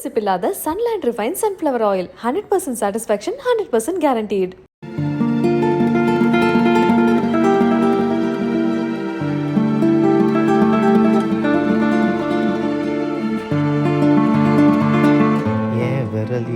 பிசுபில்லாத Sunland Refined Sunflower Oil 100% satisfaction 100% guaranteed.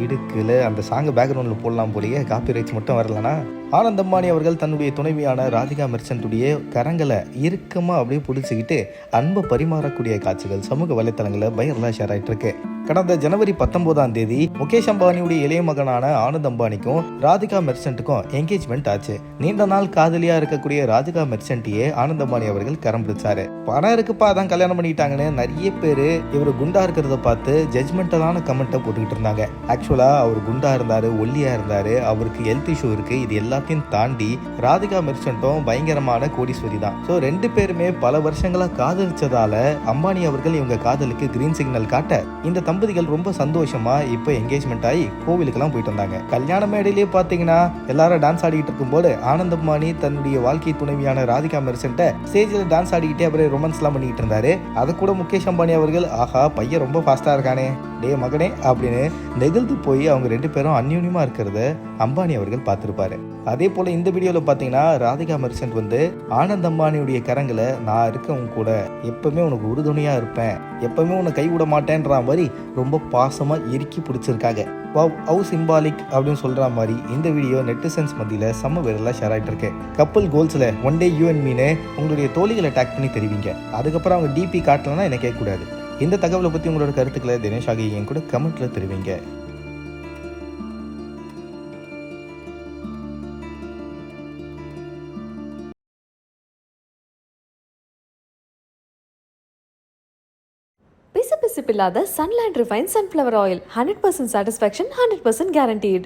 இடுக்குல அந்த song பேக்ரவுண்டில் போடலாம் போலியே, காப்பி ரைட்ஸ் மட்டும் வரலனா. ஆனந்த் அம்பானி அவர்கள் தன்னுடைய துணைவியான ராதிகா மெர்ச்சன்ட்டுடைய கரங்களை இறுக்கமாக அப்படியே பிடிச்சிக்கிட்டு அன்பை பரிமாறக்கூடிய காட்சிகள் சமூக வலைத்தளங்களில் வைரலாக ஷேர் ஆகிட்டு இருக்கு. கடந்த ஜனவரி 19ஆம் தேதி முகேஷ் அம்பானியுடைய இளைய மகனான ஆனந்த் அம்பானிக்கும் ராதிகா மெர்ச்சன்ட்டுக்கும் என்கேஜ்மெண்ட் ஆச்சு. நீண்ட நாள் காதலியா இருக்கக்கூடிய ராதிகா மெர்ச்சன்ட்டையே ஆனந்த் அம்பானி அவர்கள் கரம் பிடிச்சாரு. பணம் இருக்குப்பா தான் கல்யாணம் பண்ணிட்டாங்கன்னு நிறைய பேர் இவர் குண்டா இருக்கிறத பார்த்து ஜட்ஜ்மெண்டலான கமெண்ட்டை போட்டுக்கிட்டு இருந்தாங்க. ஆக்சுவலா அவர் குண்டா இருந்தாரு, ஒல்லியா இருந்தாரு, அவருக்கு ஹெல்த் இஷ்யூ இருக்கு. இது எல்லாத்தையும் தாண்டி ராதிகா மெர்ச்சன்ட்டும் பயங்கரமான கோடீஸ்வரி தான். ஸோ ரெண்டு பேருமே பல வருஷங்களா காதலிச்சதால அம்பானி அவர்கள் இவங்க காதலுக்கு கிரீன் சிக்னல் காட்ட இந்த தம்பதிகள் ரொம்ப சந்தோஷமா இப்போ என்கேஜ்மெண்ட் ஆகி கோவிலுக்கெல்லாம் போயிட்டு வந்தாங்க. கல்யாண மேடையிலேயே பார்த்தீங்கன்னா எல்லாரும் டான்ஸ் ஆடிக்கிட்டு இருக்கும்போது ஆனந்த் அம்பானி தன்னுடைய வாழ்க்கை துணைவியான ராதிகா மெர்ச்சன்ட்டை ஸ்டேஜில் டான்ஸ் ஆடிக்கிட்டே அவரே ரொமான்ஸ் எல்லாம் பண்ணிக்கிட்டு இருந்தாரு. அதை கூட முகேஷ் அம்பானி அவர்கள் ஆஹா பையன் ரொம்ப ஃபாஸ்டா இருக்கானே, டே மகனே அப்படின்னு நெகிழ்ந்து போய் அவங்க ரெண்டு பேரும் அந்யூன்யமா இருக்கிறத அம்பானி அவர்கள் பார்த்திருப்பாரு. அதே போல இந்த வீடியோல பாத்தீங்கன்னா ராதிகா மெர்ச்சன்ட் வந்து ஆனந்த் அம்பானியுடைய கரங்களை நான் இருக்கவங்க கூட எப்பவுமே உனக்கு உறுதுணையா இருப்பேன், எப்பவுமே உன்னை கை விட மாட்டேன்ற மாதிரி ரொம்ப பாசமா இறுக்கி பிடிச்சிருக்காங்க. ஹவு சிம்பாலிக் அப்படின்னு சொல்ற மாதிரி இந்த வீடியோ நெட்டிசன்ஸ் மத்தியில செம்ம வைரலா ஷேர் ஆயிட்டு இருக்கு. கப்பல் கோல்ஸ்ல ஒன் டே யூ அண்ட் மீனு உங்களுடைய தோழிகளை டேக் பண்ணி தெரிவிங்க. அதுக்கப்புறம் அவங்க டிபி காட்டலன்னா என்ன கேட்கக்கூடாது. இந்த தகவலை பத்தி உங்களோட கருத்துக்களை தினேஷ் ஆகி என் கூட கமெண்ட்ல தெரிவிங்க. பிசுபில்லாத Sunland Refined Sunflower Oil 100% satisfaction 100% guaranteed.